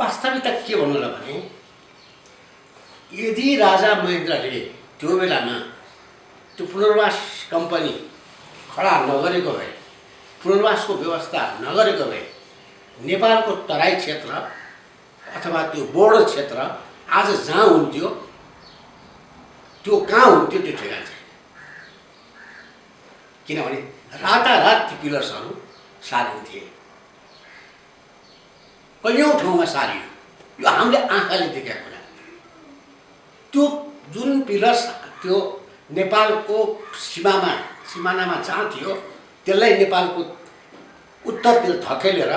वास्तविकता के भन्नु र भने यदि राजा महेन्द्रले त्यो बेलामा त्यो पुनर्वास कम्पनी खडा नगरेको भए, पुनर्वासको व्यवस्था नगरेको भए नेपालको तराई क्षेत्र अथवा त्यो बोर्डर क्षेत्र आज जहाँ हुन्थ्यो त्यो कहाँ हुन्थ्यो त्यो ठेगान छैन। किनभने रातारात ती पिलर्सहरू सारिन्थे, कैयौँ ठाउँमा सारियो। यो हामीले आँखाले देखेको कुरा। त्यो जुन पिलर्स त्यो नेपालको सिमानामा जहाँ थियो त्यसलाई नेपालको उत्तरतिर धकेलेर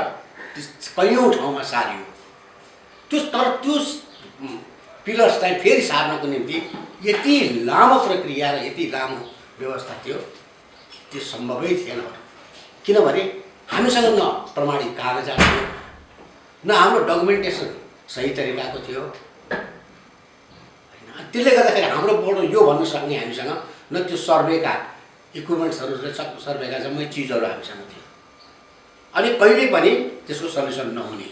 कैयौँ ठाउँमा सारियो। त्यो पिलर्स चाहिँ फेरि सार्नको निम्ति यति लामो प्रक्रिया र यति लामो व्यवस्था थियो, त्यो सम्भवै थिएन। किनभने हामीसँग न प्रमाणित कागजात थियो, न हाम्रो डकुमेन्टेसन सही तरिकाको थियो। त्यसले गर्दाखेरि हाम्रो बोर्ड यो भन्न सक्ने हामीसँग न त्यो सर्वेका इक्विपमेन्ट्सहरू र सर्वेका जम्मै चिजहरू हामीसँग थियो। अनि कहिले पनि त्यसको सल्युसन नहुने।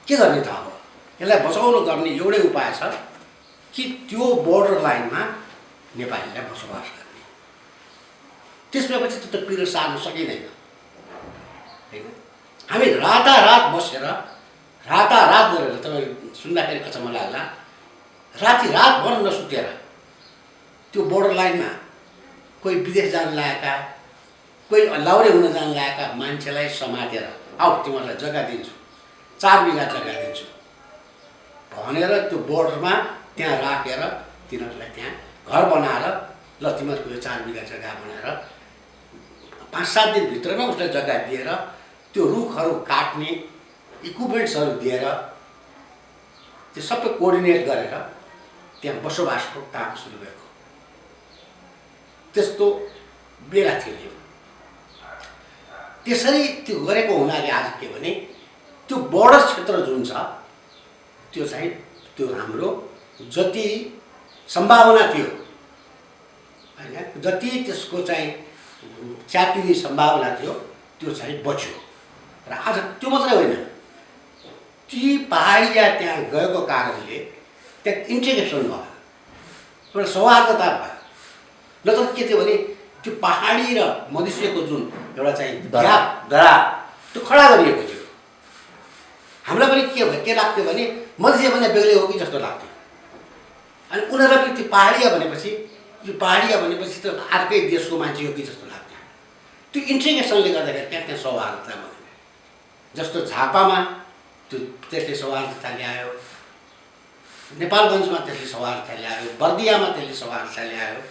के गर्ने त अब? यसलाई बचाउनु गर्ने एउटै उपाय छ कि त्यो बोर्डर लाइनमा नेपालीलाई बसोबास गर्ने। त्यसपछि त पिलर सार्न सकिँदैन हैन। हामी रातारात बसेर रातारात गरेर तपाईँ सुन्दाखेरि अचम्म लाग्ला, राति रातभर नसुतेर त्यो बोर्डर लाइनमा कोही विदेश जान लागेका, कोही लाउरे हुन जान लागेका मान्छेलाई समातेर आऊ तिमीहरूलाई जग्गा दिन्छु, 4 बिघा जग्गा दिन्छु भनेर त्यो बोर्डरमा त्यहाँ राखेर तिनीहरूलाई त्यहाँ घर बनाएर ल तिमीहरूको यो 4 बिघा जग्गा बनाएर 5-7 दिनभित्रमा उसलाई जग्गा दिएर त्यो रुखहरू काट्ने इक्विपमेन्ट्सहरू दिएर त्यो सबै कोअर्डिनेट गरेर त्यहाँ बसोबासको काम सुरु भएको। त्यस्तो बेला थियो। त्यसरी त्यो गरेको हुनाले आज के भने त्यो बोर्डर क्षेत्र जुन छ त्यो चाहिँ त्यो हाम्रो जति सम्भावना थियो हैन, जति त्यसको चाहिँ च्यापिने सम्भावना थियो त्यो चाहिँ बच्यो। र आज त्यो मात्रै होइन, ती पहाडिया त्यहाँ गएको कारणले त्यहाँ इन्टिग्रेसन भयो, एउटा सौहार्दता भयो। नत्र के थियो भने त्यो पहाडी र मधेसीको जुन एउटा चाहिँ दरार त्यो खडा गरिएको थियो। हामीलाई पनि के लाग्थ्यो भने मधेसीभन्दा बेग्लै हो कि जस्तो लाग्थ्यो। अनि उनीहरूलाई पनि त्यो पहाडिया भनेपछि त अर्कै देशको मान्छे हो कि जस्तो लाग्थ्यो। त्यो इन्टिग्रेसनले गर्दाखेरि त्यहाँ सौहार्दता भयो। जस्तो झापामा त्यसले सौहार्दता ल्यायो, नेपालगञ्जमा त्यसले सौहार्दता ल्यायो, बर्दियामा त्यसले सौहार्दता ल्यायो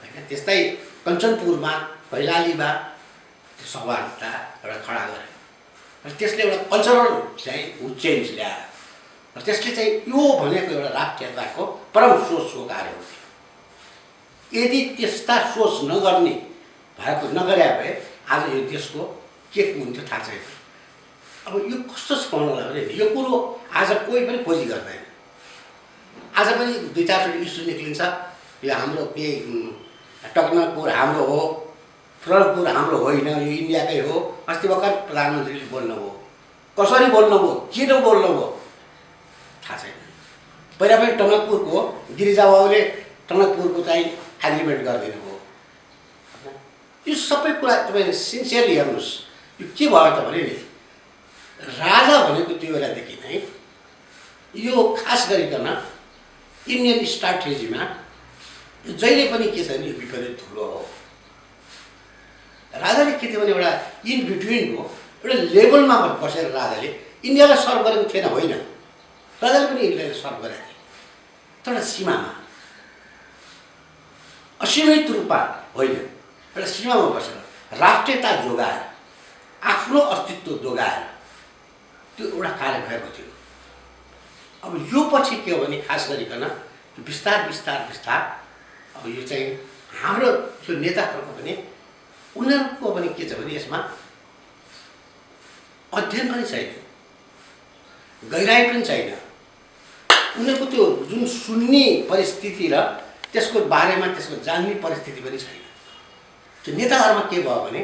हैन। त्यस्तै कञ्चनपुरमा, कैलालीमा त्यो सौहार्दता एउटा खडा गर्यो र त्यसले एउटा कल्चरल चाहिँ चेन्ज ल्यायो। र त्यसले चाहिँ यो भनेको एउटा राष्ट्रियताको परम सोचको कार्य हो। यदि त्यस्ता सोच नगरे भए आज यो देशको के हुन्थ्यो थाहा छैन। अब यो कस्तो छ भन्नुलाई भने यो कुरो आज कोही पनि खोजी गर्दैन। आज पनि 2-4 चोटि इस्यु निक्लिन्छ, यो हाम्रो के टकनकपुर हाम्रो हो, फिरोजपुर हाम्रो होइन, यो इन्डियाकै हो। अस्ति भर्खर प्रधानमन्त्रीले बोल्नुभयो, कसरी बोल्नुभयो, किन बोल्नुभयो थाहा छैन। पहिला पनि टनकपुरको गिरिजाबाबुले टनकपुरको चाहिँ एग्रिमेन्ट गरिदिनु भयो। यो सबै कुरा तपाईँले सिन्सियरली हेर्नुहोस्। यो के भयो त भने नि राजा भनेको त्यो बेलादेखि नै यो खास गरिकन इन्डियन स्ट्राटेजीमा जहिले पनि के छ भने यो विपरीत ठुलो हो। राजाले के थियो भने एउटा इन बिट्विनको एउटा लेभलमा बसेर राजाले इन्डियालाई सर्भ गरेको थिएन, होइन, राजाले पनि इन्डियालाई सर्भ गरेको थियो, तर एउटा सीमामा, असीमित रूपमा होइन, एउटा सीमामा बसेर राष्ट्रियता जोगाएर आफ्नो अस्तित्व जोगाएर त्यो एउटा कार्य भएको थियो। अब यो पछि के हो भने खास गरिकन बिस्तार अब यो चाहिँ हाम्रो जो नेताहरूको पनि उनीहरूको पनि के छ भने यसमा अध्ययन पनि छैन, गहिराई पनि छैन। उनीहरूको त्यो जुन सुन्ने परिस्थिति र त्यसको बारेमा त्यसको जान्ने परिस्थिति पनि छैन। त्यो नेताहरूमा के भयो भने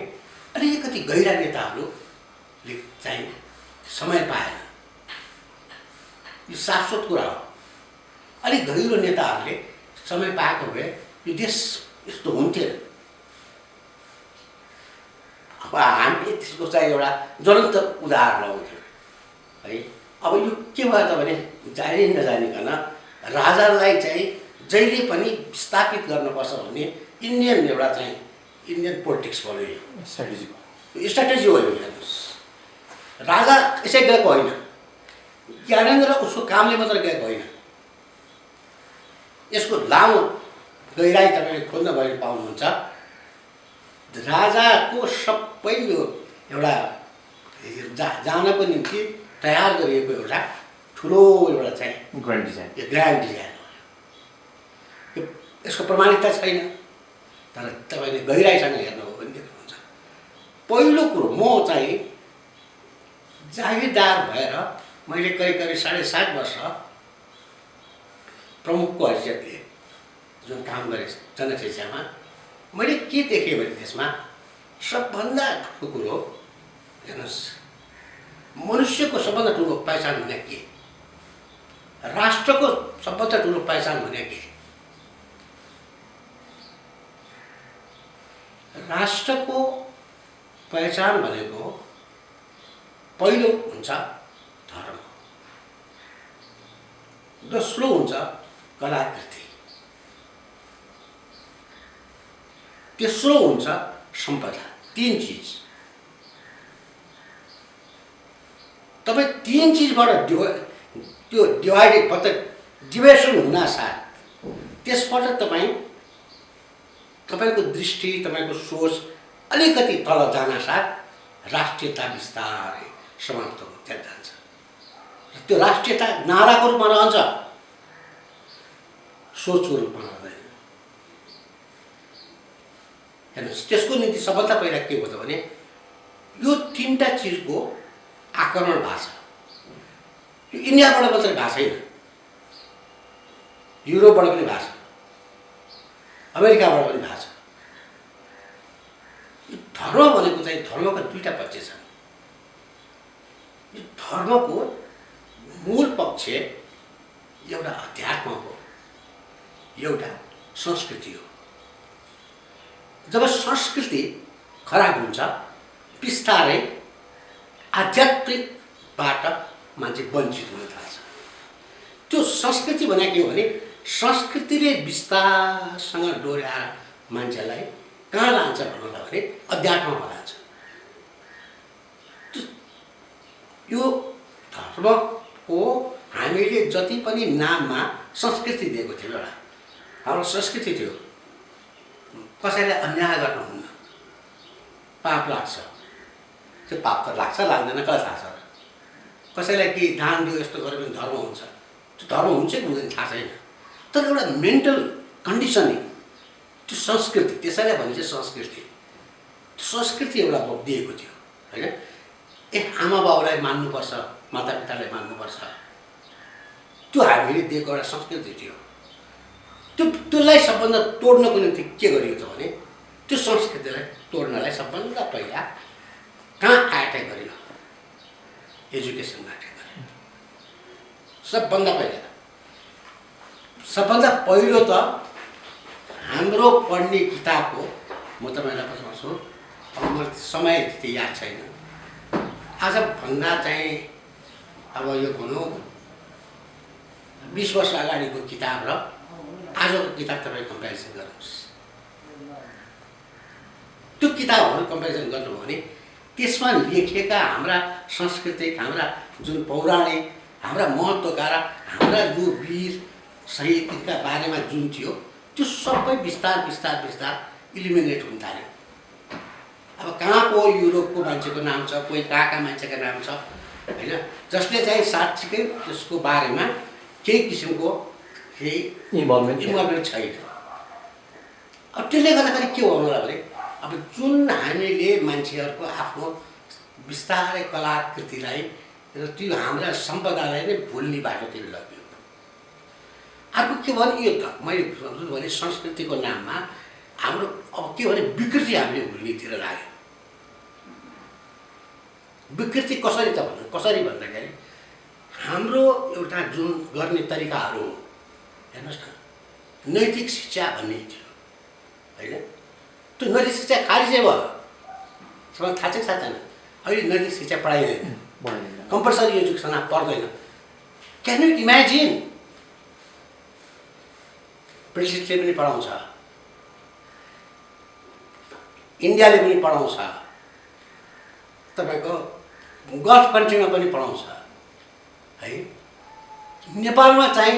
अलिकति गहिरा नेताहरूले चाहिँ समय पाएन। यो शाश्वत कुरा हो। अलिक गहिरो नेताहरूले समय पाएको भए यो देश यस्तो हुन्थेन। अब हामीले त्यसको चाहिँ एउटा ज्वलन्त उदाहरण लगाउँथ्यौँ है। अब यो के भयो त भने जानी नजानिकन राजालाई चाहिँ जहिले पनि स्थापित गर्नुपर्छ भन्ने इन्डियन एउटा चाहिँ इन्डियन पोलिटिक्स भयो। यो स्ट्राटेजी हो। यो हेर्नुहोस्, राजा यसै गएको होइन, ज्ञानेन्द्र उसको कामले मात्र गएको होइन। यसको लामो गहिराई तपाईँले खोज्न गएर पाउनुहुन्छ। राजाको सबै यो एउटा जानको निम्ति तयार गरिएको एउटा ठुलो एउटा चाहिँ ग्रान्ड डिजाइन, यो ग्रान्ड डिजाइन हो। यसको प्रमाणिकता छैन, तर तपाईँले गहिराइसँग हेर्नुभयो भने देख्नुहुन्छ। पहिलो कुरो, म चाहिँ जागिरदार भएर मैले करिब 7.5 वर्ष प्रमुखको हैसियतले जुन काम गरेँ जनशिक्षामा, मैले के देखेँ भने त्यसमा सबभन्दा ठुलो कुरो हेर्नुहोस्, मनुष्यको सबभन्दा ठुलो पहिचान भने के, राष्ट्रको सबभन्दा ठुलो पहिचान भने के। राष्ट्रको पहिचान भनेको पहिलो हुन्छ धर्म, दोस्रो हुन्छ कलाकृति, तेस्रो हुन्छ सम्पदा। 3 चिज। तपाईँ 3 चिजबाट त्यो डिभाइडेड मतलब डिभिएसन हुनासाथ त्यसबाट तपाईँको दृष्टि, तपाईँको सोच अलिकति तल जानासाथ राष्ट्रियता बिस्तारै समाप्त हुँदै जान्छ। त्यो राष्ट्रियता नाराको रूपमा रहन्छ, सोचको रूपमा रहँदैन। हेर्नुहोस्, त्यसको निम्ति सबभन्दा पहिला के हो त भने यो 3टा चिजको आक्रमण भएको छ। यो इन्डियाबाट मात्रै भएको छैन, युरोपबाट पनि भएको छ, अमेरिकाबाट पनि भएको छ। यो धर्म भनेको चाहिँ धर्मका 2टा पक्ष छन्। यो धर्मको मूल पक्ष एउटा अध्यात्म हो, एउटा संस्कृति हो। जब संस्कृति खराब हुन्छ बिस्तारै आध्यात्मिकबाट मान्छे वञ्चित हुन थाल्छ। त्यो संस्कृति भने के हो भने संस्कृतिले विस्तारसँग डोर्याएर मान्छेलाई कहाँ लान्छ भन्नुलाई भने अध्यात्ममा लान्छ। यो धर्मको हामीले जति पनि नाममा संस्कृति दिएको थियौँ, एउटा हाम्रो संस्कृति थियो कसैलाई अन्याय गर्नुहुन्न, पाप लाग्छ। त्यो पाप त लाग्छ लाग्दैन कसलाई थाहा छ। कसैलाई के दान दियो यस्तो गर्यो भने धर्म हुन्छ, त्यो धर्म हुन्छ कि हुँदैन थाहा छैन। तर एउटा मेन्टल कन्डिसनिङ, त्यो संस्कृति, त्यसैलाई भनिन्छ संस्कृति। संस्कृति एउटा दिएको थियो होइन। आमा बाउलाई मान्नुपर्छ, मातापितालाई मान्नुपर्छ, त्यो हामीले दिएको एउटा संस्कृति थियो। त्यसलाई सबभन्दा तोड्नको निम्ति के गरियो त भने त्यो संस्कृतिलाई तोड्नलाई सबभन्दा पहिला कहाँ आएटै गरियो, एजुकेसनबाट गरियो। सबभन्दा पहिलो त हाम्रो पढ्ने किताबको म तपाईँलाई बताउँछु। अब मलाई समय त्यति याद छैन, आजभन्दा चाहिँ अब यो भनौँ 20 वर्ष अगाडिको किताब र आजको किताब तपाईँ कम्पेरिजन गर्नुहोस्। त्यो किताबहरू कम्पेरिजन गर्नुभयो भने त्यसमा लेखिएका हाम्रा सांस्कृतिक, हाम्रा जुन पौराणिक, हाम्रा महत्त्वका र हाम्रा जो वीर शहीदका बारेमा जुन थियो त्यो सबै बिस्तार इलिमिनेट हुन थाल्यो। अब कहाँको युरोपको मान्छेको नाम छ, कोही कहाँका मान्छेको नाम छ होइन, जसले चाहिँ साँच्चीकै त्यसको बारेमा केही किसिमको केही इन्भल्भमेन्ट छैन। अब त्यसले गर्दाखेरि के हो होला भने अब जुन हामीले मान्छेहरूको आफ्नो बिस्तारै कलाकृतिलाई र त्यो हाम्रा सम्पदालाई नै भुल्ने बाटोतिर लग्यो। अर्को के भने यो त मैले जुन भने संस्कृतिको नाममा हाम्रो अब के भने विकृति हामीले भुल्नेतिर लाग्यो। विकृति कसरी त भन्नु, कसरी भन्दाखेरि हाम्रो एउटा जुन गर्ने तरिकाहरू हो, हेर्नुहोस् न, नैतिक शिक्षा भन्ने थियो होइन, त्यो नैतिक शिक्षा खारिज भयो। सबैलाई थाहा छ कि थाहा छैन? अहिले नैतिक शिक्षा पढाइँदैन, कम्पलसरी एजुकेसन पर्दैन। Can you imagine? ब्रिटिसले पनि पढाउँछ, इन्डियाले पनि पढाउँछ, तपाईँको गल्फ कन्ट्रीमा पनि पढाउँछ है। नेपालमा चाहिँ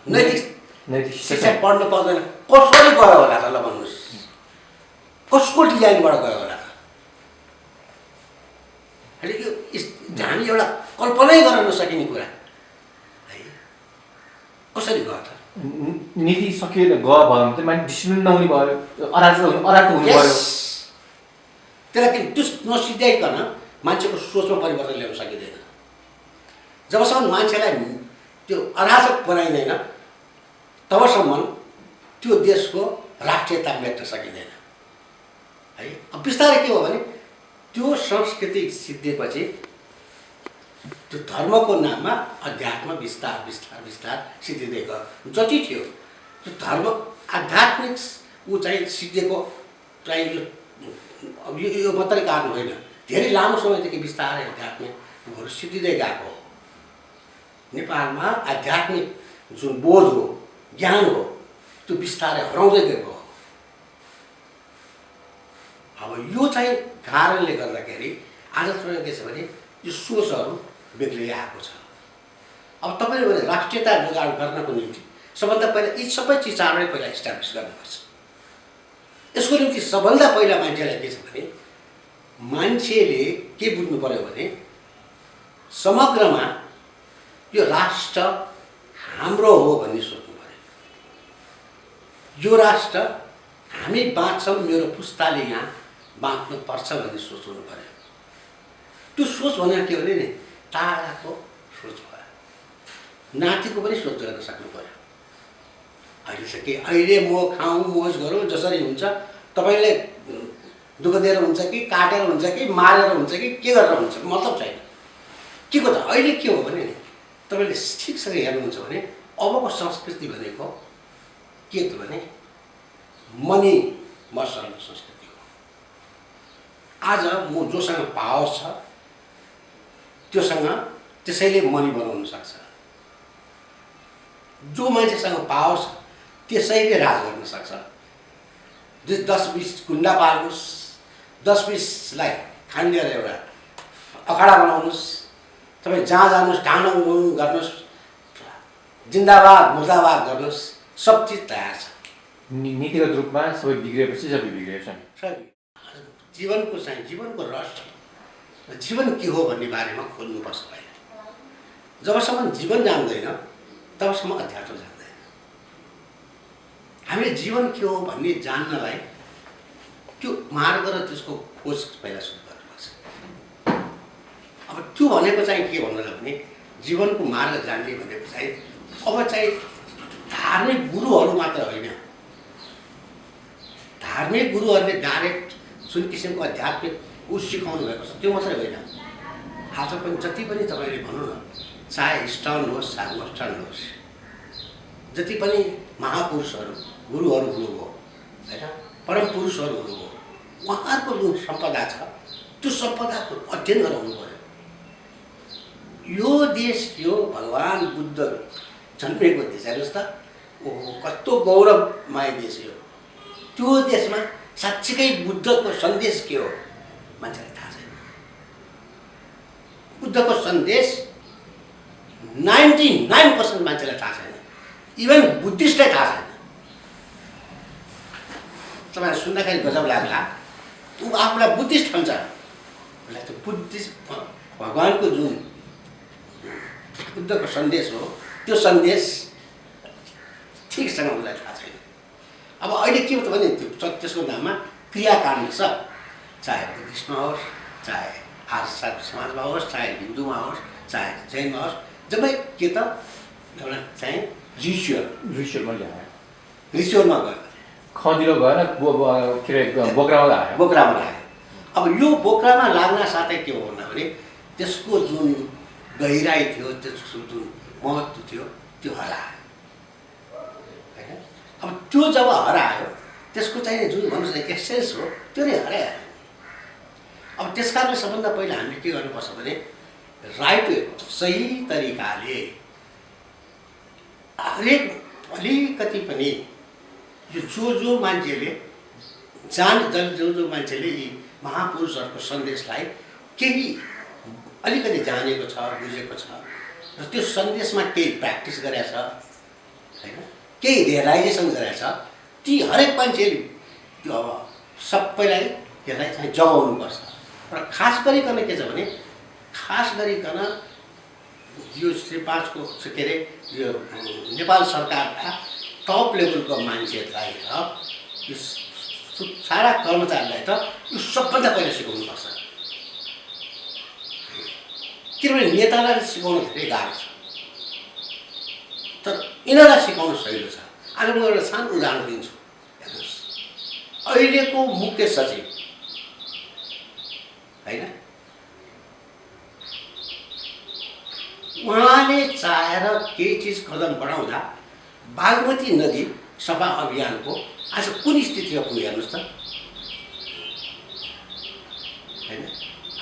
नैतिक शिक्षा पढ्नु पर्दैन। कसरी गयो होला त? ल भन्नुहोस्, कसको डिजाइनबाट गयो होला त? अहिले यो हामी एउटा कल्पनै गर्न नसकिने कुरा है। कसरी गयो त? नीति सकिएन गयो भयो भने त मान्छे डिसिप्लिन नहुने भयो, अराजक हुनु भयो। त्यसलाई किन त्यो नसिध्याइकन मान्छेको सोचमा परिवर्तन ल्याउन सकिँदैन। जबसम्म मान्छेलाई त्यो अराजक बनाइँदैन तबसम्म त्यो देशको राष्ट्रियता मेट्न सकिँदैन है। अब बिस्तारै के हो भने त्यो संस्कृति सिद्धिएपछि त्यो धर्मको नाममा अध्यात्म बिस्तार बिस्तार बिस्तार सिद्धिँदै गयो। जति थियो त्यो धर्म आध्यात्मिक ऊ चाहिँ सिद्धिएको चाहिँ यो मात्रै कारण होइन, धेरै लामो समयदेखि बिस्तारै आध्यात्मिकहरू सिद्धिँदै गएको हो। नेपालमा आध्यात्मिक जुन बोध हो, ज्ञान हो, त्यो बिस्तारै हराउँदै गएको हो। अब यो चाहिँ कारणले गर्दाखेरि आज तपाईँ के छ भने यो सोचहरू बेग्लै आएको छ। अब तपाईँले भने राष्ट्रियता जोगाड गर्नको निम्ति सबभन्दा पहिला यी सबै चिजहरूलाई पहिला इस्टाब्लिस गर्नुपर्छ। यसको निम्ति सबभन्दा पहिला मान्छेलाई के छ भने मान्छेले के बुझ्नु पर्यो भने समग्रमा यो राष्ट्र हाम्रो हो भन्ने सोच्नु पर्यो। यो राष्ट्र हामी बाँच्छौँ, मेरो पुस्ताले यहाँ बाँच्नु पर्छ भन्ने सोच हुनु पर्यो। त्यो सोच भनेर के भने नि टाढाको सोच भयो, नातिको पनि सोच गर्न सक्नु पर्यो। अहिले चाहिँ के अहिले म खाउँ मोज गरौँ जसरी हुन्छ, तपाईँले दुःख दिएर हुन्छ कि काटेर हुन्छ कि मारेर हुन्छ कि के गरेर हुन्छ मतलब छैन। के को त अहिले के हो भने नि तपाईँले ठिकसँग हेर्नुहुन्छ भने अबको संस्कृति भनेको के त भने मनी मसल संस्कृति हो। आज म जोसँग पावर छ त्योसँग त्यसैले मनी बनाउन सक्छ, जो मान्छेसँग पावर छ त्यसैले राज गर्न सक्छ। 10-20 गुन्डा पाल्नुहोस्, 10-20लाई खानिदिएर एउटा अखाडा बनाउनुहोस्, तपाईँ जहाँ जानुहोस् ढाङ गर्नुहोस्, जिन्दाबाद मुर्दाबाद गर्नुहोस्, सब चिज तयार छ। नीतिगत रूपमा सबै बिग्रिएपछि सबै बिग्रिएछ। जीवनको चाहिँ जीवनको रस जीवन के हो भन्ने बारेमा खोज्नुपर्छ पहिला। जबसम्म जीवन जान्दैन तबसम्म अध्यात्म जान्दैन। हामीले जीवन के हो भन्ने जान्नलाई त्यो मार्ग र त्यसको खोज पहिला सुरु गर्नुपर्छ। अब त्यो भनेको चाहिँ के भन्नु भने जीवनको मार्ग जान्ने भनेको चाहिँ अब चाहिँ धार्मिक गुरुहरू मात्र होइन, धार्मिक गुरुहरूले डाइरेक्ट जुन किसिमको आध्यात्मिक ऊ सिकाउनु भएको छ त्यो मात्रै होइन। आज पनि जति पनि तपाईँले भनौँ न, चाहे इस्टर्न होस् चाहे वेस्टर्न होस्, जति पनि महापुरुषहरू गुरुहरू हुनुभयो होइन, परम पुरुषहरू हुनुभयो, उहाँहरूको जुन सम्पदा छ त्यो सम्पदाको अध्ययन गराउनु पर्यो। यो देश यो भगवान् बुद्ध जन्मेको देश हेर्नुहोस् त, ओहो कस्तो गौरवमय देश हो। त्यो देशमा साँच्चीकै बुद्धको सन्देश के हो मान्छेलाई थाहा छैन। बुद्धको सन्देश 99% मान्छेलाई थाहा छैन, इभन बुद्धिस्टलाई थाहा छैन। तपाईँलाई सुन्दाखेरि गजब लाग्ला, ऊ आफूलाई बुद्धिस्ट भन्छ, उसलाई त्यो बुद्धिस्ट भगवानको जुन बुद्धको सन्देश हो त्यो सन्देश ठिकसँग उसलाई थाहा छैन। अब अहिले के हो त भने त्यसको नाममा क्रियाकाण्ड छ, चाहे बुद्धिस्टमा होस्, चाहे आर्य समाजमा होस्, चाहे हिन्दूमा होस्, चाहे जैनमा होस्, जबै के त एउटा चाहिँ रिचुअलमा गयो, खदिलो गएर के अरे बोक्रामा लाग्यो। अब यो बोक्रामा लाग्न साथै के हो भन्दा भने त्यसको जुन गहिराई थियो, त्यसको जुन महत्त्व थियो त्यो हरायो होइन। अब त्यो जब हरायो त्यसको चाहिँ जुन भन्नुहोस् न एक्सेस हो त्यो नै हरायो। अब त्यस कारण सबभन्दा पहिला हामीले के गर्नुपर्छ भने राइट वे सही तरिकाले हरेक अलिकति पनि यो जो मान्छेले जो मान्छेले यी महापुरुषहरूको सन्देशलाई केही अलिकति जानेको छ, बुझेको छ र त्यो सन्देशमा केही प्र्याक्टिस गरेछ होइन, केही रियलाइजेसन गरेछ, ती हरेक मान्छेले त्यो अब सबैलाई यसलाई चाहिँ जगाउनुपर्छ। र खास गरिकन के छ भने खास गरिकन यो श्री 5 को के अरे यो नेपाल सरकारका टप लेभलको मान्छेहरूलाई र यो सारा कर्मचारीलाई त यो सबभन्दा पहिला सिकाउनुपर्छ। किनभने नेतालाई सिकाउन धेरै गाह्रो छ, तर यिनीहरूलाई सिकाउन सजिलो छ। आज म एउटा सानो उदाहरण दिन्छु, हेर्नुहोस्। अहिलेको मुख्य सचिव होइन, उहाँले चाहेर केही चिज कदम बढाउँदा बागमती नदी सफा अभियानको आज कुन स्थितिमा पुग्यो हेर्नुहोस् त होइन।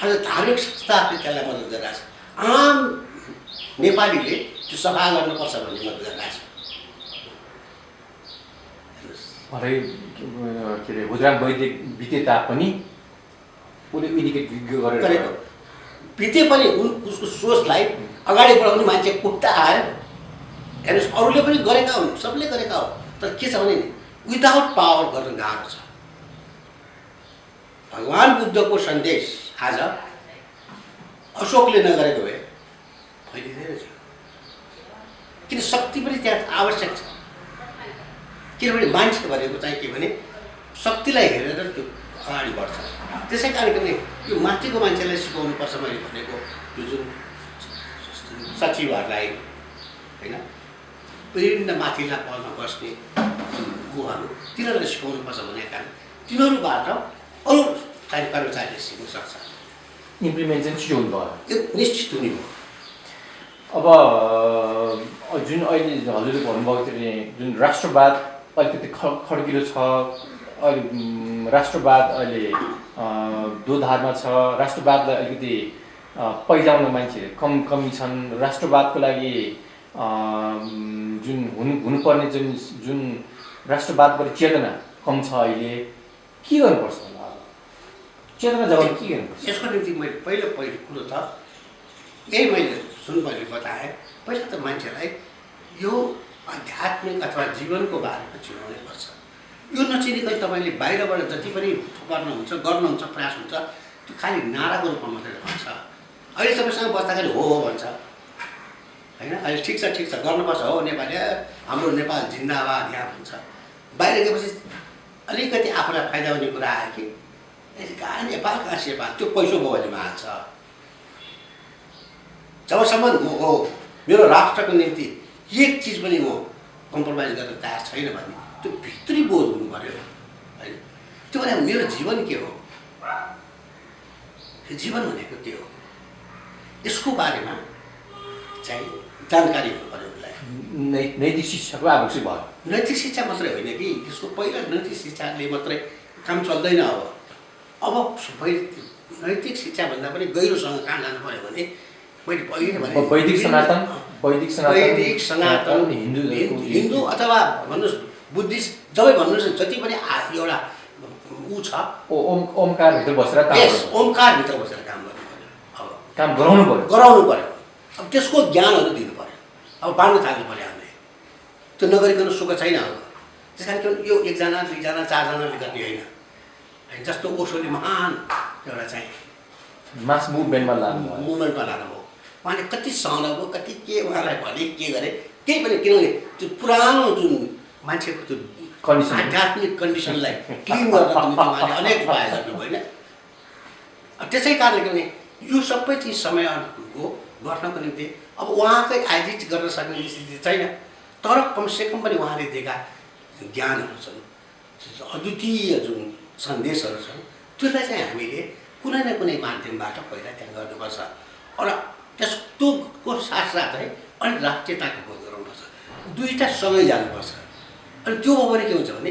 आज धार्मिक संस्थाहरूले त्यसलाई मद्दत गरिरहेछ, आम नेपालीले त्यो सफा गर्नुपर्छ भन्ने मद्दत गरिरहेछ। भरे के अरे हुजराम वैदिक बिते तापनि उसले इन्डिकेट गरेको बिते पनि उसको सोचलाई अगाडि बढाउने मान्छे कुट्टा आयो। हेर्नुहोस्, अरूले पनि गरेका हुन्, सबले गरेका हो, तर के छ भने विदाउट पावर गर्न गाह्रो छ। भगवान् बुद्धको सन्देश आज अशोकले नगरेको भए फैलिँदैन थियो, किन शक्ति पनि त्यहाँ आवश्यक छ। किनभने मान्छे भनेको चाहिँ के भने शक्तिलाई हेरेर त्यो अगाडि बढ्छ। त्यसै कारण के भने यो माथिको मान्छेलाई सिकाउनुपर्छ। मैले भनेको यो जुन सचिवहरूलाई होइन, विभिन्न माथिल्ला पदमा बस्ने उहाँहरू तिनीहरूलाई सिकाउनुपर्छ भन्ने कारण तिनीहरूबाट अरू चाहिँ कर्मचारीले सिक्न सक्छ। इम्प्लिमेन्ट चाहिँ छिटो हुनु भयो, त्यो निश्चित हुने हो। अब जुन अहिले हजुरले भन्नुभएको थियो जुन राष्ट्रवाद अलिकति खड्किलो छ, अहिले राष्ट्रवाद अहिले दोधारमा छ, राष्ट्रवादलाई अलिकति पहिलाउन मान्छे कमी छन्, राष्ट्रवादको लागि जुन हुनुपर्ने जुन राष्ट्रवादबाट चेतना कम छ, अहिले के गर्नुपर्छ होला? चेतना जगाउनु के गर्नुपर्छ? यसको निम्ति मैले पहिलो कुरो त यही मैले मैले बताएँ, पहिला त मान्छेलाई यो आध्यात्मिक अथवा जीवनको बारेमा चिनाउनै पर्छ। यो नचिनिकन तपाईँले बाहिरबाट जति पनि गर्नुहुन्छ प्रयास हुन्छ, त्यो खालि नाराको रूपमा मात्रै रहन्छ। अहिले तपाईँसँग बस्दाखेरि हो भन्छ होइन, अहिले ठिक छ गर्नुपर्छ, हो नेपाली हाम्रो नेपाल जिन्दाबाद यहाँ भन्छ। बाहिर गएपछि अलिकति आफूलाई फाइदा हुने कुरा आयो कि कहाँ नेपाल कहाँ सेपाल, त्यो पैसो बोलीमा हाल्छ। जबसम्म हो मेरो राष्ट्रको निम्ति एक चिज पनि म कम्प्रोमाइज गर्न तयार छैन भने त्यो भित्री बोध हुनु पऱ्यो होइन। त्यो भने मेरो जीवन के हो, जीवन भनेको के हो, यसको बारेमा चाहिँ जानकारी हुनु पऱ्यो उसलाई। नैतिक शिक्षाको आवश्यक भयो। नैतिक शिक्षा मात्रै होइन कि, त्यसको पहिला नैतिक शिक्षाले मात्रै काम चल्दैन। अब नैतिक शिक्षाभन्दा पनि गहिरोसँग कहाँ जानु पऱ्यो भने मैले पहिले भने वैदिक सनातन हिन्दू अथवा भन्नुहोस् बुद्धिस्ट, जबै भन्नुहोस् जति पनि एउटा ऊ छ, ओमकारभित्र बसेर ओमकारभित्र बसेर काम गर्नु पऱ्यो। अब काम गराउनु पऱ्यो। अब त्यसको ज्ञानहरू दिनु पऱ्यो, अब बाँड्नु थाल्नु पऱ्यो हामीले। त्यो नगरिकन सुख छैन। अब त्यस कारण यो 1 जना 2 जना 4 जनाले गर्ने होइन। जस्तो ओशोले महान एउटा चाहिँ मास मुभमेन्टमा लानुभयो। उहाँले कति सहन भयो, कति के उहाँलाई भने के गरे केही पनि, किनभने त्यो पुरानो जुन मान्छेको त्यो आध्यात्मिक कन्डिसनलाई क्लिन गर्नको निम्ति उहाँले अनेक उपाय गर्नुभयो होइन। त्यसै कारणले किनभने यो सबै चिज समयको गर्नको निम्ति अब उहाँकै आयोजित गर्न सक्ने स्थिति छैन, तर कमसेकम पनि उहाँले दिएका ज्ञानहरू छन्, अद्वितीय जुन सन्देशहरू छन्, त्यसलाई चाहिँ हामीले कुनै न कुनै माध्यमबाट पहिला त्यहाँ गर्नुपर्छ। र त्यसको साथसाथै अलिक राष्ट्रियताको बोध गराउनुपर्छ, दुईवटा सँगै जानुपर्छ। अनि त्योमा पनि के हुन्छ भने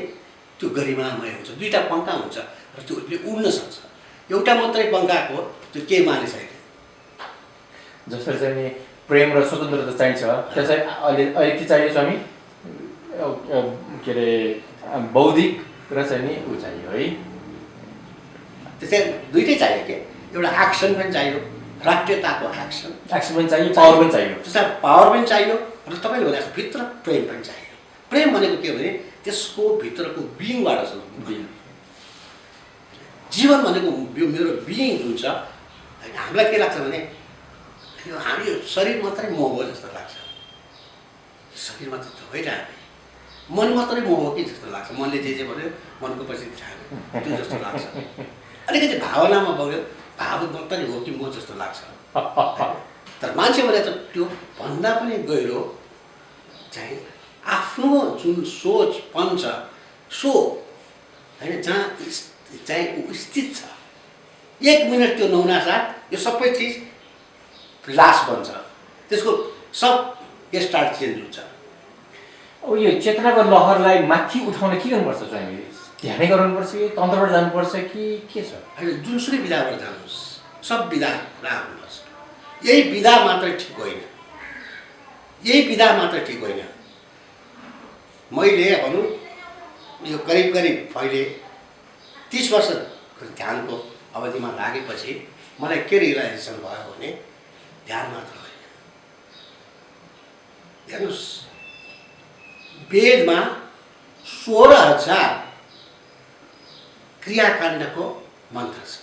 त्यो गरिमामय हुन्छ, दुईवटा पङ्खा हुन्छ र त्योले उड्न सक्छ। एउटा मात्रै पङ्खाको त्यो के माने छैन। जसरी चाहिँ नि प्रेम र स्वतन्त्रता चाहिन्छ, त्यसलाई अहिले के चाहियो स्वामी? के अरे बौद्धिक र चाहिँ नि ऊ चाहियो है, त्यसै दुइटै चाहियो के, एउटा एक्सन पनि चाहियो, राष्ट्रियताको एक्सन पनि चाहियो, पावर पनि चाहियो। त्यसलाई पावर पनि चाहियो र तपाईँले भनेको भित्र प्रेम पनि चाहियो। प्रेम भनेको के भने त्यसको भित्रको बिइङबाट छ। जीवन भनेको यो मेरो बिइङ जुन छ होइन, हामीलाई के लाग्छ भने यो हामी शरीर मात्रै मोह हो जस्तो लाग्छ। शरीर मात्र त होइन, मन मात्रै मोह हो कि जस्तो लाग्छ। मनले जे भन्यो मनको पछि खायो त्यो जस्तो लाग्छ। अलिकति भावनामा बग्यो, भाव मात्रै हो कि म जस्तो लाग्छ। तर मान्छे भने त त्यो भन्दा पनि गहिरो चाहिँ आफ्नो जुन सोचपन छ सो होइन, जहाँ चाहिँ ऊ स्थित छ, 1 मिनट त्यो नहुनासाथ यो सबै चिज लास बन्छ, त्यसको सब स्टार्ट चेन्ज हुन्छ। अब यो चेतनाको लहरलाई माथि उठाउन के गर्नुपर्छ चाहिँ? ध्यानै गर्नुपर्छ कि तन्त्रबाट जानुपर्छ कि के छ? होइन, जुनसुकै विधाबाट जानुहोस्, सब विधा राख्नुपर्छ। यही विधा मात्रै ठिक होइन, यही विधा मात्रै ठिक होइन। मैले भनौँ यो करिब अहिले 30 वर्ष ध्यानको अवधिमा लागेपछि मलाई के रियलाइजेसन भयो भने ध्यान मात्र होइन। हेर्नुहोस्, वेदमा 16,000 क्रियाकाण्डको मन्त्र छ,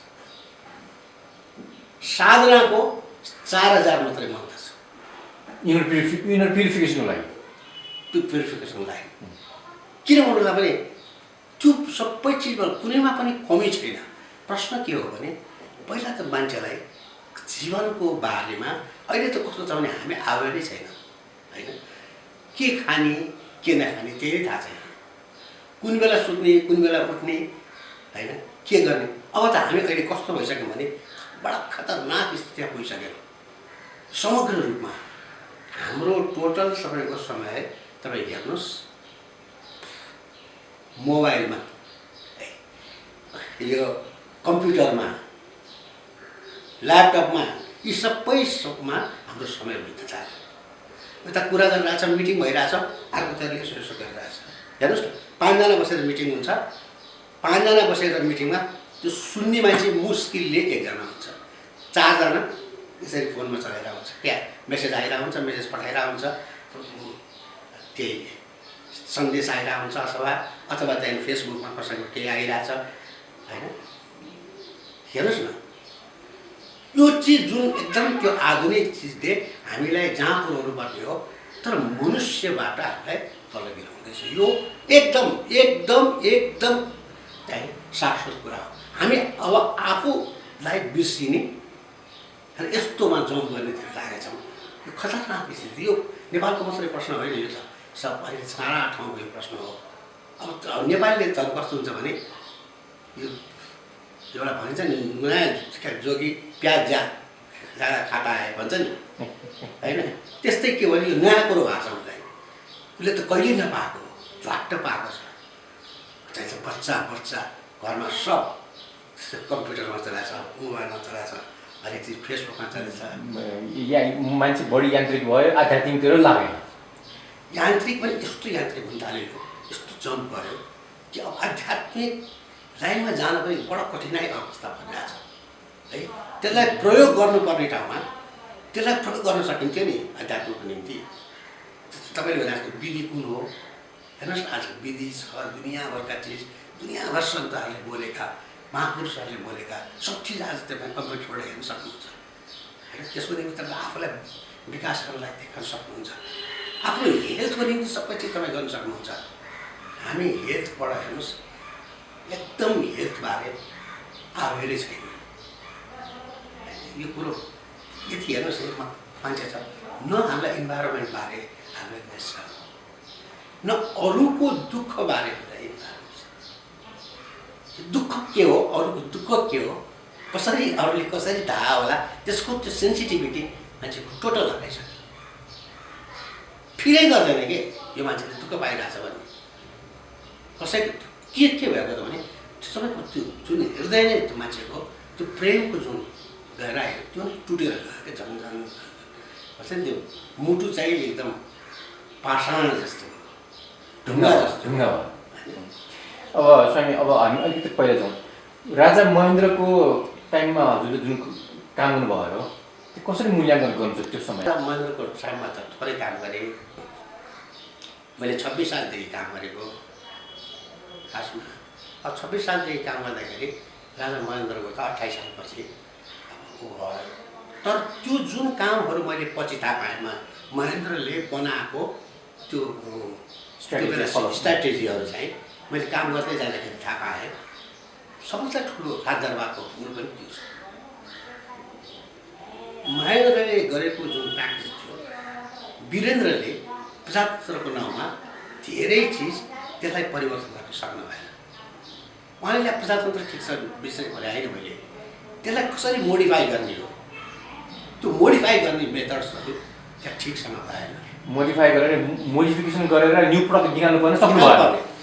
साधनाको 4,000 मात्रै मन्त्र छ। इनर प्युरिफिकेसनको लागि, त्यो प्युरिफिकेसनको लागि किन भन्नुलाई भने त्यो सबै चिजमा कुनैमा पनि कमी छैन। प्रश्न के हो भने पहिला त मान्छेलाई जीवनको बारेमा अहिले त कस्तो छ भने हामी अवेरै छैन होइन, के खाने के नखाने त्यही थाहा छैन, कुन बेला सुत्ने कुन बेला उठ्ने होइन, के गर्ने। अब त हामी अहिले कस्तो भइसक्यौँ भने बडा खतरनाक स्थितिमा पुगिसक्यो समग्र रूपमा। हाम्रो टोटल तपाईँको समय तपाईँ हेर्नुहोस्, मोबाइलमा, यो कम्प्युटरमा, ल्यापटपमा, यी सबै सबमा हाम्रो समय बित्न चाह्यो। उता कुरा गरिरहेछ, मिटिङ भइरहेछ, अर्कोतर्फले यसो यसो गरिरहेछ। हेर्नुहोस् न, 5 जना बसेर मिटिङ हुन्छ, 5 जना बसेर मिटिङमा त्यो सुन्ने मान्छे मुस्किलले 1 जना हुन्छ, 4 जना यसरी फोनमा चलाइरहेको हुन्छ, क्या मेसेज आइरहेको हुन्छ, मेसेज पठाइरहेको हुन्छ, त्यही सन्देश आइरहेको हुन्छ, अथवा त्यहाँदेखि फेसबुकमा कसैको केही आइरहेछ होइन। हेर्नुहोस् न, यो चिज जुन एकदम त्यो आधुनिक चिजले हामीलाई जहाँ पुर्याउनु पर्ने हो तर मनुष्यबाट हामीलाई तल गिराउँदैछ। यो एकदम एकदम एकदम चाहिँ शाश्वत कुरा हो। हामी अब आफूलाई बिर्सिने र यस्तोमा जम्प गर्ने लागेका छौँ। यो खतरनाक स्थिति, यो नेपालको मात्रै प्रश्न होइन, यो त सब अहिले सारा ठाउँको यो प्रश्न हो। अब नेपालले त कस्तो हुन्छ भने यो एउटा भनिन्छ नि, नयाँ जोगी प्याज ज्यादा खाता आए भन्छ नि होइन, त्यस्तै के भने यो नयाँ कुरो भएको छ उसलाई, उसले त कहिले नपाएको हो, झट्ट पाएको छ। चाहिन्छ बच्चा घरमा सब कम्प्युटरमा चलाएछ, मोबाइलमा चलाएछ, हरेक चिज फेसबुकमा चलाएछ। मान्छे बढी यान्त्रिक भयो, आध्यात्मिकतिर लागेन। यान्त्रिक पनि यस्तो यान्त्रिक हुन थाल्यो, यस्तो जम्प गऱ्यो कि अब आध्यात्मिक लाइनमा जान पनि बडो कठिनाइ अवस्था भइरहेछ है। त्यसलाई प्रयोग गर्नुपर्ने ठाउँमा त्यसलाई प्रयोग गर्न सकिन्थ्यो नि अध्यात्मको निम्ति। तपाईँले भनेको विधि कुन हो हेर्नुहोस् न, आज विधि छ, दुनियाँभरका चिज, दुनियाँभर सन्तहरूले बोलेका, महापुरुषहरूले बोलेका सब चिज आज तपाईँ कम्प्युटरबाट हेर्न सक्नुहुन्छ होइन। त्यसको निम्ति तपाईँ आफूलाई विकास गर्नलाई देख्न सक्नुहुन्छ, आफ्नो हेल्थको निम्ति सबै चिज तपाईँ गर्न सक्नुहुन्छ। हामी हेल्थबाट हेर्नुहोस्, एकदम हेल्थबारे अवेरै छैन। यो कुरो यति हेर्नुहोस्, मान्छे छ न हामीलाई इन्भाइरोमेन्टबारे अवेरनेस छ, न अरूको दुःखबारे इन्भाइरोमेन्ट छ। दुःख के हो, अरूको दुःख के हो, कसरी अरूले कसरी थाहा होला, त्यसको त्यो सेन्सिटिभिटी मान्छेको टोटल हराइसक्यो। फिरै गर्दैन कि यो मान्छेले दुःख पाइरहेछ भन्ने। कसैको के भएको त भने सबैको त्यो जुन हृदय नै त्यो मान्छेको त्यो प्रेमको जुन गहराई त्यो नै टुटेर गयो क्या। झन् भन्छ नि त्यो मुटु चाहिँ एकदम पाषाण जस्तो ढुङ्गा जस्तो ढुङ्गा भयो। अब स्वामी अब हामी अलिकति पहिला जाउँ। राजा महेन्द्रको टाइममा हजुरले जुन काम गर्नुभयो त्यो कसरी मूल्याङ्कन गर्नुहुन्छ त्यो समय? राजा महेन्द्रको टाइममा त थोरै काम गरेँ। मैले 26 सालदेखि काम गरेको खासमा। अब 26 सालदेखि काम गर्दाखेरि राजा महेन्द्रको त 28 सालपछि ऊ भयो। तर त्यो जुन कामहरू मैले पछि थाहा पाएँ महेन्द्रले बनाएको त्यो स्ट्राटेजीहरू चाहिँ मैले काम गर्दै जाँदाखेरि थाहा पाएँ। सबैभन्दा ठुलो राजदरबारको कुरो पनि त्यो छ। महेन्द्रले गरेको जुन प्र्याक्टिस थियो, वीरेन्द्रले प्रजातन्त्रको नाउँमा धेरै चिज त्यसलाई परिवर्तन गर्न सक्नु भएन। उहाँले प्रजातन्त्र ठिक छ विषय भने होइन, मैले त्यसलाई कसरी मोडिफाई गर्ने हो, त्यो मोडिफाई गर्ने मेथड्सहरू त्यहाँ ठिकसँग भएन। मोडिफाई गरेर मोडिफिकेसन गरेर न्यू प्रडक्ट निकाल्नु पर्ने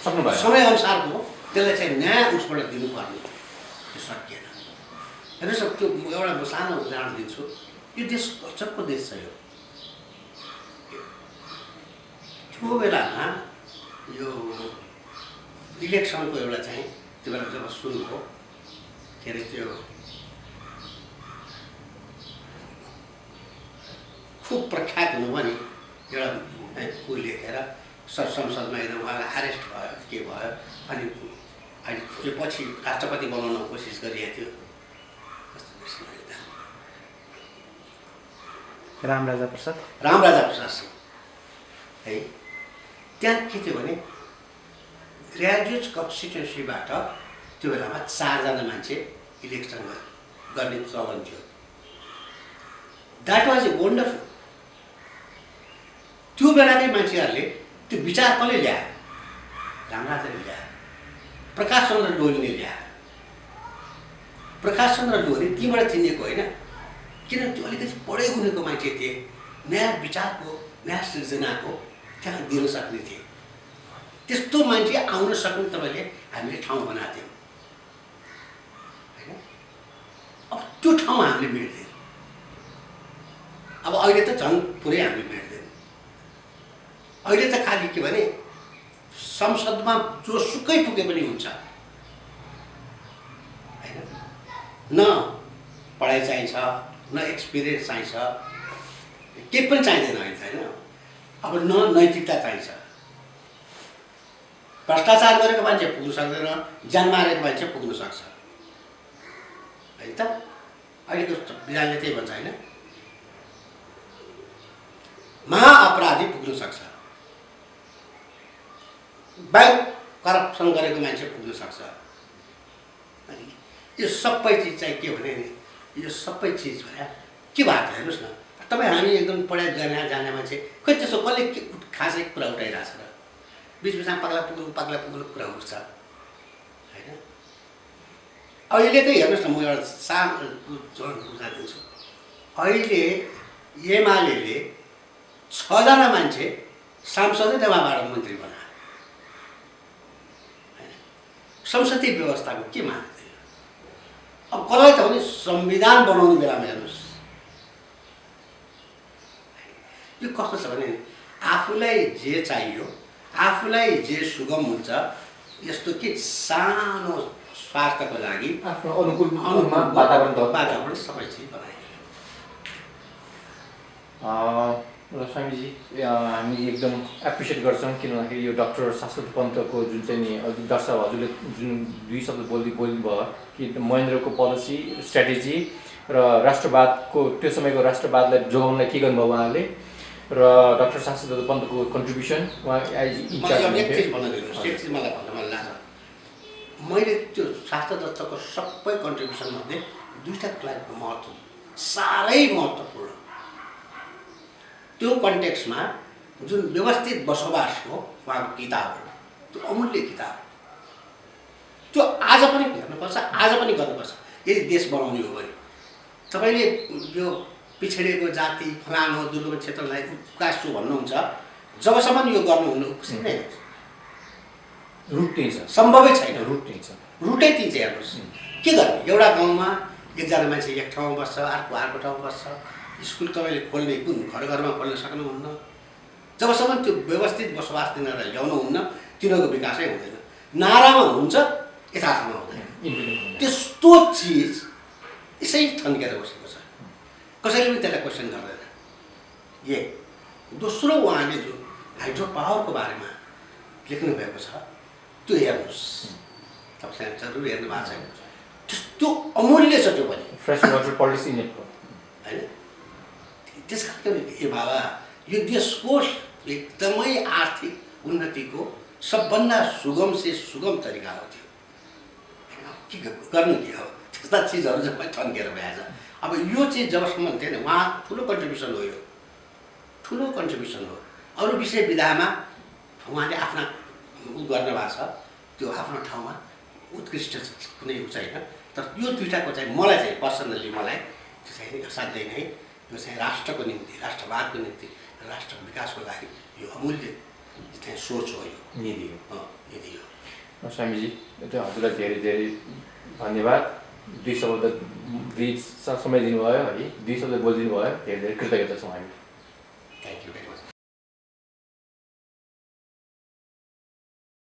सक्नु भयो। समयअनुसारको त्यसलाई चाहिँ नयाँ उसबाट दिनुपर्ने त्यो सकिएन। हेर्नुहोस् त्यो एउटा म सानो उदाहरण दिन्छु। यो देश गजबको देश छ। यो त्यो बेलामा यो इलेक्सनको एउटा चाहिँ त्यो बेला जब सुरु हो के अरे त्यो खुब प्रख्यात हुनुभयो नि एउटा ऊ लेखेर संसदमा एकदम उहाँलाई अरेस्ट भयो के भयो। अनि अहिले त्यो पछि राष्ट्रपति बनाउन कोसिस गरिएको थियो। रामराजा प्रसाद है। त्यहाँ के थियो भने ग्रेजुएट कन्स्टिट्युन्सीबाट त्यो बेलामा 4 जना मान्छे इलेक्सन गर्ने चलन थियो। That was a wonderful. त्यो बेलाकै मान्छेहरूले त्यो विचार कसले ल्यायो? रामराजाले ल्यायो। प्रकाश चन्द्र लोहीले ल्यायो। प्रकाश चन्द्र लोही तीबाट चिनिएको होइन, किनभने त्यो अलिकति पढे गुनेको मान्छे थिए। नयाँ विचारको नयाँ सृजनाको त्यहाँ दिन सक्ने थिए। त्यस्तो मान्छे आउन सक्ने तपाईँले हामीले ठाउँ बनाएको थियौँ होइन। अब त्यो ठाउँ हामीले मिल्दैन। अब अहिले त झन् पुरै हामीले मिल्दैन। अहिले त खालि के भने संसदमा जोसुकै पुगे पनि हुन्छ होइन। न पढाइ चाहिन्छ, न एक्सपिरियन्स चाहिन्छ, केही पनि चाहिँदैन अहिले होइन। अब न नैतिकता चाहिन्छ। भ्रष्टाचार गरेको मान्छे पुग्नु सक्दैन, ज्यान मारेको मान्छे पुग्न सक्छ है त। अहिलेको विधानले त्यही भन्छ होइन, महाअपराधी पुग्न सक्छ, बैंक करप्सन गरेको मान्छे पुग्न सक्छ। अनि यो सबै चिज चाहिँ के भने नि, यो सबै चिज भए के भएको छ हेर्नुहोस् न। तपाईँ हामी एकदम पढाइ जाने मान्छे खोइ त्यसो कसले के खासै कुरा उठाइरहेछ र बिचबिचमा पग्ला पुग्नु कुरा उठ्छ होइन। अहिलेकै हेर्नुहोस् न, म एउटा सानो कुरा दिन्छु। अहिले एमाले 6 जना मान्छे सांसदै देवाबाट मन्त्री बनायो होइन। संसदीय व्यवस्थाको के मान्दैन? अब कसलाई त भने संविधान बनाउने बेलामा हेर्नुहोस् यो कस्तो छ भने आफूलाई जे चाहियो, आफूलाई जे सुगम हुन्छ, यस्तो के सानो स्वार्थको लागि आफ्नो अनुकूल वातावरण सबै चिज बनाइदियो। स्वामीजी हामी एकदम एप्रिसिएट गर्छौँ, किन भन्दाखेरि यो डाक्टर शाश्वत पन्तको जुन चाहिँ नि डाक्टर साहब हजुरले जुन 2 शब्द बोल्नुभयो कि महेन्द्रको पोलिसी स्ट्राटेजी र राष्ट्रवादको त्यो समयको राष्ट्रवादलाई जोगाउनलाई के गर्नुभयो उहाँले, र डाक्टर शाश्वत पन्तको कन्ट्रिब्युसन उहाँ एज इन्चार्ज। मलाई भन्न मन लाग्छ, मैले त्यो शास्त्र दत्तको सबै कन्ट्रिब्युसनमध्ये 2टा कुराको महत्त्व साह्रै महत्त्वपूर्ण। त्यो कन्टेक्स्टमा जुन व्यवस्थित बसोबासको उहाँको किताब हो, त्यो अमूल्य किताब। त्यो आज पनि हेर्नुपर्छ, आज पनि गर्नुपर्छ यदि देश बनाउने हो भने। तपाईँले यो पिछडिएको जाति फलानु दुर्गम क्षेत्रलाई उकास्छु भन्नुहुन्छ, जबसम्म यो गर्नुहुन्न खुसी नै हुन्छ। रुट त्यही छ, सम्भवै छैन। रुट त्यही छ, रुटै त्यही चाहिँ हेर्नुहोस् के गर्ने। एउटा गाउँमा एकजना मान्छे एक ठाउँमा बस्छ, अर्को ठाउँमा बस्छ, स्कुल तपाईँले खोल्ने कुन घर घरमा खोल्न सक्नुहुन्न। जबसम्म त्यो व्यवस्थित बसोबास तिनीहरूलाई ल्याउनुहुन्न तिनीहरूको विकासै हुँदैन। नारामा हुन्छ, यथार्थमा हुँदैन। त्यस्तो चिज यसै थन्केर बसेको छ, कसैले पनि त्यसलाई क्वेसन गर्दैन। दोस्रो उहाँले जो हाइड्रो पावरको बारेमा लेख्नु भएको छ त्यो हेर्नुहोस्, तपाईँलाई जरुर हेर्नु भएको छैन। त्यस्तो अमूल्य छ त्यो पनि, फ्रेस वाटर पोलिसी नेटवर्क होइन। त्यस कारण ए बाबा यो देशको एकदमै आर्थिक उन्नतिको सबभन्दा सुगम से सुगम तरिका हो त्यो। के गर्नु के हो, त्यस्ता चिजहरू जब थन्केर भएछ। अब यो चिज जबसम्म थिएन, उहाँ ठुलो कन्ट्रिब्युसन हो, यो ठुलो कन्ट्रिब्युसन हो। अरू विषय विधामा उहाँले आफ्ना गर्नुभएको छ, त्यो आफ्नो ठाउँमा उत्कृष्ट कुनै छैन। तर यो दुइटाको चाहिँ मलाई चाहिँ पर्सनल्ली मलाई त्यो चाहिँ असाध्यै नै यो चाहिँ राष्ट्रको निम्ति, राष्ट्रवादको निम्ति, राष्ट्र विकासको लागि यो अमूल्य चाहिँ सोच हो, यो निधि हो, निधि हो। स्वामीजी हजुरलाई धेरै धेरै धन्यवाद। 2 शब्द समय दिनुभयो है, 2 शब्द बोलिदिनु भयो, धेरै धेरै कृतज्ञता छौँ हामी।